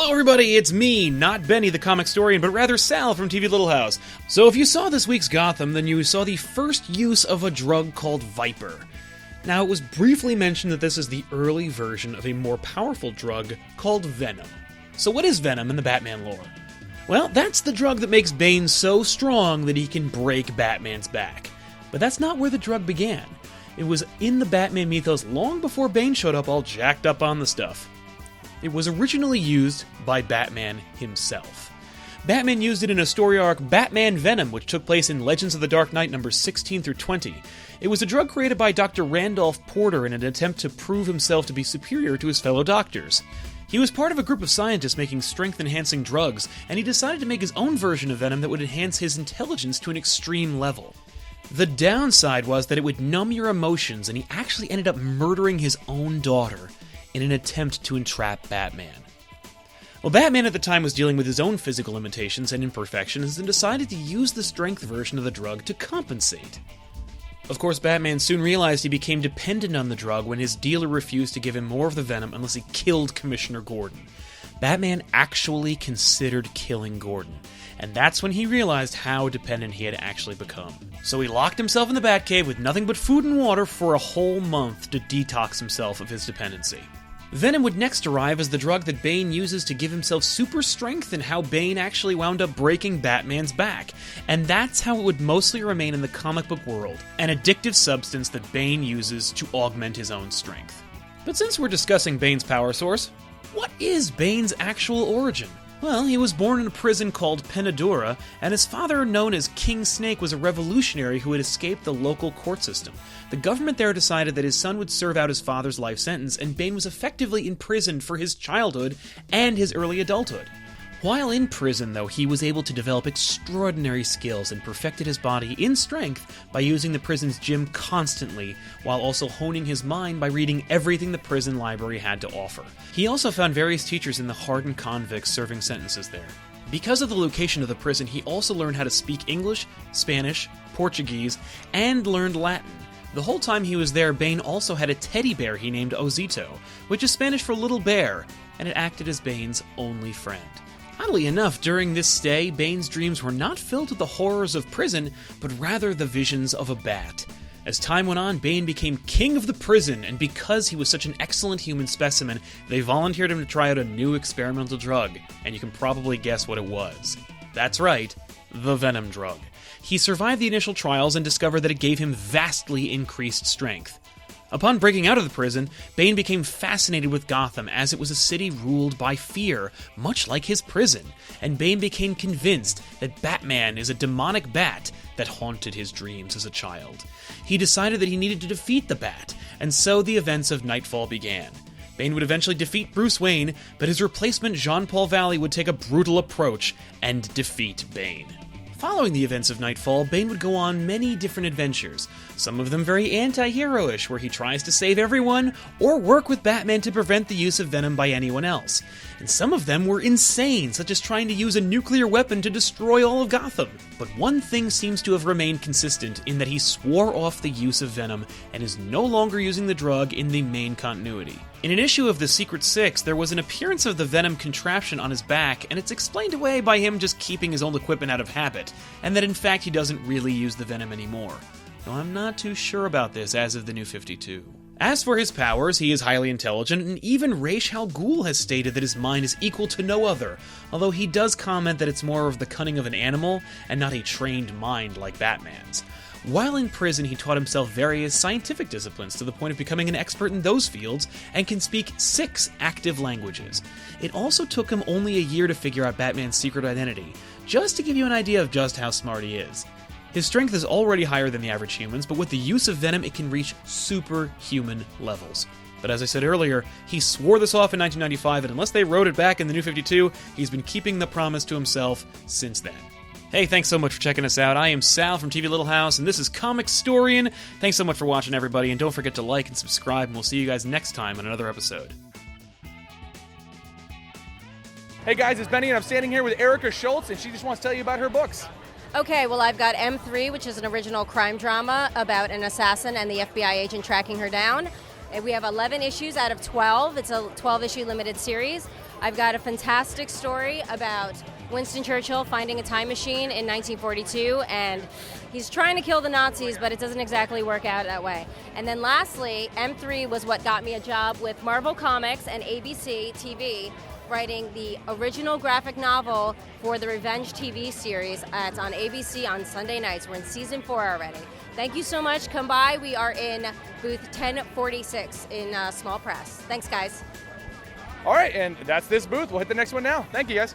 Hello everybody, it's me, not Benny the Comicstorian, but rather Sal from TV Little House. So if you saw this week's Gotham, then you saw the first use of a drug called Viper. Now, it was briefly mentioned that this is the early version of a more powerful drug called Venom. So what is Venom in the Batman lore? Well, that's the drug that makes Bane so strong that he can break Batman's back. But that's not where the drug began. It was in the Batman mythos long before Bane showed up all jacked up on the stuff. It was originally used by Batman himself. Batman used it in a story arc, Batman Venom, which took place in Legends of the Dark Knight numbers 16 through 20. It was a drug created by Dr. Randolph Porter in an attempt to prove himself to be superior to his fellow doctors. He was part of a group of scientists making strength-enhancing drugs, and he decided to make his own version of Venom that would enhance his intelligence to an extreme level. The downside was that it would numb your emotions, and he actually ended up murdering his own daughter in an attempt to entrap Batman. Well, Batman at the time was dealing with his own physical limitations and imperfections and decided to use the strength version of the drug to compensate. Of course, Batman soon realized he became dependent on the drug when his dealer refused to give him more of the venom unless he killed Commissioner Gordon. Batman actually considered killing Gordon, and that's when he realized how dependent he had actually become. So he locked himself in the Batcave with nothing but food and water for a whole month to detox himself of his dependency. Venom would next arrive as the drug that Bane uses to give himself super strength, and how Bane actually wound up breaking Batman's back. And that's how it would mostly remain in the comic book world, an addictive substance that Bane uses to augment his own strength. But since we're discussing Bane's power source, what is Bane's actual origin? Well, he was born in a prison called Penadura, and his father, known as King Snake, was a revolutionary who had escaped the local court system. The government there decided that his son would serve out his father's life sentence, and Bane was effectively imprisoned for his childhood and his early adulthood. While in prison, though, he was able to develop extraordinary skills and perfected his body in strength by using the prison's gym constantly, while also honing his mind by reading everything the prison library had to offer. He also found various teachers in the hardened convicts serving sentences there. Because of the location of the prison, he also learned how to speak English, Spanish, Portuguese, and learned Latin. The whole time he was there, Bane also had a teddy bear he named Osito, which is Spanish for little bear, and it acted as Bane's only friend. Oddly enough, during this stay, Bane's dreams were not filled with the horrors of prison, but rather the visions of a bat. As time went on, Bane became king of the prison, and because he was such an excellent human specimen, they volunteered him to try out a new experimental drug, and you can probably guess what it was. That's right, the Venom drug. He survived the initial trials and discovered that it gave him vastly increased strength. Upon breaking out of the prison, Bane became fascinated with Gotham, as it was a city ruled by fear, much like his prison, and Bane became convinced that Batman is a demonic bat that haunted his dreams as a child. He decided that he needed to defeat the bat, and so the events of Nightfall began. Bane would eventually defeat Bruce Wayne, but his replacement Jean-Paul Valley would take a brutal approach and defeat Bane. Following the events of Nightfall, Bane would go on many different adventures, some of them very anti-heroish, where he tries to save everyone or work with Batman to prevent the use of Venom by anyone else. And some of them were insane, such as trying to use a nuclear weapon to destroy all of Gotham. But one thing seems to have remained consistent, in that he swore off the use of Venom and is no longer using the drug in the main continuity. In an issue of the Secret Six, there was an appearance of the Venom contraption on his back, and it's explained away by him just keeping his old equipment out of habit, and that in fact he doesn't really use the Venom anymore. Though I'm not too sure about this as of the New 52. As for his powers, he is highly intelligent, and even Ra's al Ghul has stated that his mind is equal to no other, although he does comment that it's more of the cunning of an animal and not a trained mind like Batman's. While in prison, he taught himself various scientific disciplines to the point of becoming an expert in those fields and can speak 6 active languages. It also took him only a year to figure out Batman's secret identity, just to give you an idea of just how smart he is. His strength is already higher than the average humans, but with the use of Venom, it can reach superhuman levels. But as I said earlier, he swore this off in 1995, and unless they wrote it back in the New 52, he's been keeping the promise to himself since then. Hey, thanks so much for checking us out. I am Sal from TV Little House, and this is Comicstorian. Thanks so much for watching, everybody, and don't forget to like and subscribe, and we'll see you guys next time on another episode. Hey guys, it's Benny, and I'm standing here with Erica Schultz, and she just wants to tell you about her books. Okay, well, I've got M3, which is an original crime drama about an assassin and the FBI agent tracking her down. We have 11 issues out of 12. It's a 12-issue limited series. I've got a fantastic story about Winston Churchill finding a time machine in 1942, and he's trying to kill the Nazis, but it doesn't exactly work out that way. And then lastly, M3 was what got me a job with Marvel Comics and ABC TV, writing the original graphic novel for the Revenge TV series. It's on ABC on Sunday nights. We're in season 4 already. Thank you so much. Come by. We are in booth 1046 in small press. Thanks, guys. All right, and that's this booth. We'll hit the next one now. Thank you, guys.